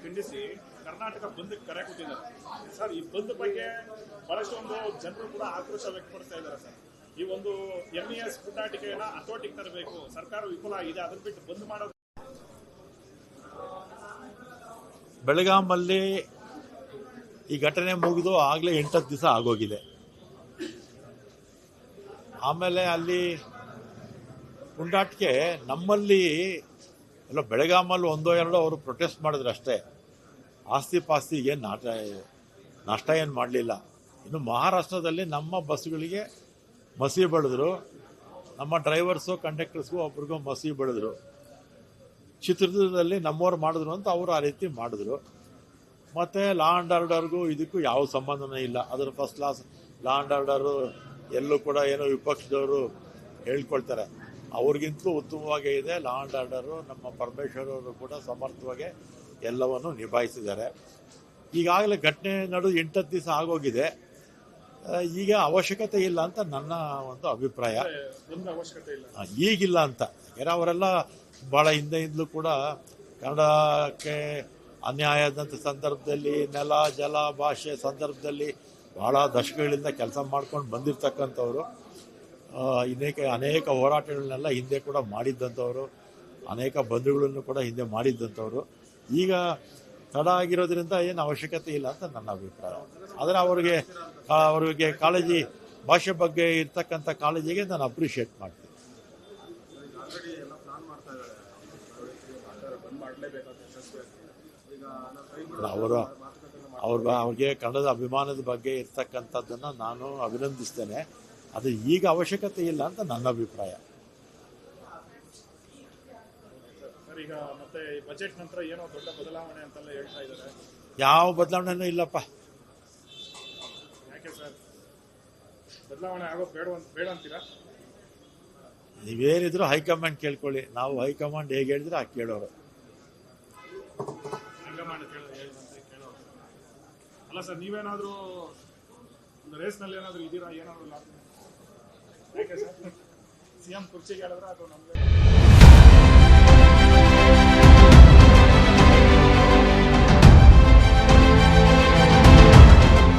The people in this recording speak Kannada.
ಖಂಡಿಸಿ ಕರ್ನಾಟಕ ಬಂದ್ ಕರೆ ಕೊಟ್ಟಿದ್ದಾರೆ ಸರ್. ಈ ಬಂದ್ ಬಗ್ಗೆ ಬಹಳಷ್ಟೊಂದು ಜನರು ಕೂಡ ಆಕ್ರೋಶ ವ್ಯಕ್ತಪಡಿಸ್ತಾ ಇದ್ದಾರೆ ಸರ್. ಈ ಒಂದು MES ಪುಟಾಟಿಕೆಯನ್ನ ಹತೋಟಿಗೆ ತರಬೇಕು, ಸರ್ಕಾರ ವಿಫಲ ಆಗಿದೆ, ಅದನ್ನ ಬಿಟ್ಟು ಬಂದ್ ಮಾಡೋದು. ಬೆಳಗಾಮಲ್ಲಿ ಈ ಘಟನೆ ಮುಗಿದು ಆಗಲೇ 8 ದಿವಸ ಆಗೋಗಿದೆ. ಆಮೇಲೆ ಅಲ್ಲಿ ಪುಂಡಾಟಿಕೆ ನಮ್ಮಲ್ಲಿ ಎಲ್ಲ ಬೆಳಗಾಮಲ್ಲಿ 1-2 ಅವರು ಪ್ರೊಟೆಸ್ಟ್ ಮಾಡಿದ್ರು ಅಷ್ಟೇ. ಆಸ್ತಿ ಪಾಸ್ತಿಗೆ ನಷ್ಟ ಏನು ಮಾಡಲಿಲ್ಲ. ಇನ್ನು ಮಹಾರಾಷ್ಟ್ರದಲ್ಲಿ ನಮ್ಮ ಬಸ್ಗಳಿಗೆ ಮಸಿ ಬೆಳೆದ್ರು, ನಮ್ಮ ಡ್ರೈವರ್ಸು ಕಂಡಕ್ಟರ್ಸ್ಗೂ ಒಬ್ರಿಗೂ ಮಸಿ ಬೆಳೆದ್ರು. ಚಿತ್ರದುರ್ಗದಲ್ಲಿ ನಮ್ಮವ್ರು ಮಾಡಿದ್ರು ಅಂತ ಅವರು ಆ ರೀತಿ ಮಾಡಿದ್ರು. ಮತ್ತು ಲಾ ಆ್ಯಂಡ್ ಆರ್ಡರ್ಗೂ ಇದಕ್ಕೂ ಯಾವ ಸಂಬಂಧನೇ ಇಲ್ಲ. ಅದರ first class law and order ಎಲ್ಲೂ ಕೂಡ ಏನೋ ವಿಪಕ್ಷದವರು ಹೇಳ್ಕೊಳ್ತಾರೆ, ಅವ್ರಿಗಿಂತಲೂ ಉತ್ತಮವಾಗೇ ಇದೆ ಲಾ ಆ್ಯಂಡ್ ಆರ್ಡರು. ನಮ್ಮ ಪರಮೇಶ್ವರ್ ಅವರು ಕೂಡ ಸಮರ್ಥವಾಗಿ ಎಲ್ಲವನ್ನು ನಿಭಾಯಿಸಿದ್ದಾರೆ. ಈಗಾಗಲೇ ಘಟನೆ ನಡೆದು 8 ದಿವಸ ಆಗೋಗಿದೆ. ಈಗ ಅವಶ್ಯಕತೆ ಇಲ್ಲ ಅಂತ ನನ್ನ ಒಂದು ಅಭಿಪ್ರಾಯ. ಈಗಿಲ್ಲ ಅಂತ, ಯಾಕಂದರೆ ಅವರೆಲ್ಲ ಭಾಳ ಹಿಂದೆಯಿಂದಲೂ ಕೂಡ ಕನ್ನಡಕ್ಕೆ ಅನ್ಯಾಯ ಆದಂಥ ಸಂದರ್ಭದಲ್ಲಿ, ನೆಲ ಜಲ ಭಾಷೆ ಸಂದರ್ಭದಲ್ಲಿ ಭಾಳ ದಶಕಗಳಿಂದ ಕೆಲಸ ಮಾಡ್ಕೊಂಡು ಬಂದಿರತಕ್ಕಂಥವ್ರು. ಅನೇಕ ಹೋರಾಟಗಳನ್ನೆಲ್ಲ ಹಿಂದೆ ಕೂಡ ಮಾಡಿದ್ದಂಥವ್ರು, ಅನೇಕ ಬಂಧುಗಳನ್ನು ಕೂಡ ಹಿಂದೆ ಮಾಡಿದ್ದಂಥವ್ರು. ಈಗ ತಡ ಆಗಿರೋದ್ರಿಂದ ಏನು ಅವಶ್ಯಕತೆ ಇಲ್ಲ ಅಂತ ನನ್ನ ಅಭಿಪ್ರಾಯ. ಆದರೆ ಅವರಿಗೆ ಕಾಳಜಿ, ಭಾಷೆ ಬಗ್ಗೆ ಇರ್ತಕ್ಕಂಥ ಕಾಳಜಿಗೆ ನಾನು ಅಪ್ರಿಷಿಯೇಟ್ ಮಾಡ್ತೀನಿ. ಅವ್ರಿಗೆ ಕನ್ನಡದ ಅಭಿಮಾನದ ಬಗ್ಗೆ ಇರ್ತಕ್ಕಂಥದ್ದನ್ನು ನಾನು ಅಭಿನಂದಿಸ್ತೇನೆ. ಅದು ಈಗ ಅವಶ್ಯಕತೆ ಇಲ್ಲ ಅಂತ ನನ್ನ ಅಭಿಪ್ರಾಯ. ಈಗ ಮತ್ತೆ ಬಜೆಟ್ ನಂತರ ಏನೋ ದೊಡ್ಡ ಬದಲಾವಣೆ ಅಂತೆಲ್ಲ ಹೇಳ್ತಾ ಇದ್ದಾರೆ. ಯಾವ ಬದಲಾವಣೆನೂ ಇಲ್ಲಪ್ಪ. ಯಾಕೆ ಸರ್ ಬದಲಾವಣೆ ಆಗೋದು ಬೇಡ ಅಂತೀರಾ? ನೀವೇನಿದ್ರು ಹೈಕಮಾಂಡ್ ಕೇಳ್ಕೊಳ್ಳಿ. ನಾವು ಹೈಕಮಾಂಡ್ ಹೇಗೆ ಹೇಳಿದ್ರೆ ಆ ಕೇಳೋರು. ಹೈಕಮಾಂಡ್ ಕೇಳೋರು ಅಲ್ಲ ಸರ್. ನೀವೇನಾದರೂ ಒಂದು ರೇಸ್ನಲ್ಲಿ ಏನಾದರೂ ಇದ್ದೀರಾ? ಏನಾದರೂ ಯಾಕೆ ಸರ್ CM ಕುರ್ಚಿಗೆ ಹೇಳಿದ್ರೆ ಅದು ನಮಗೆ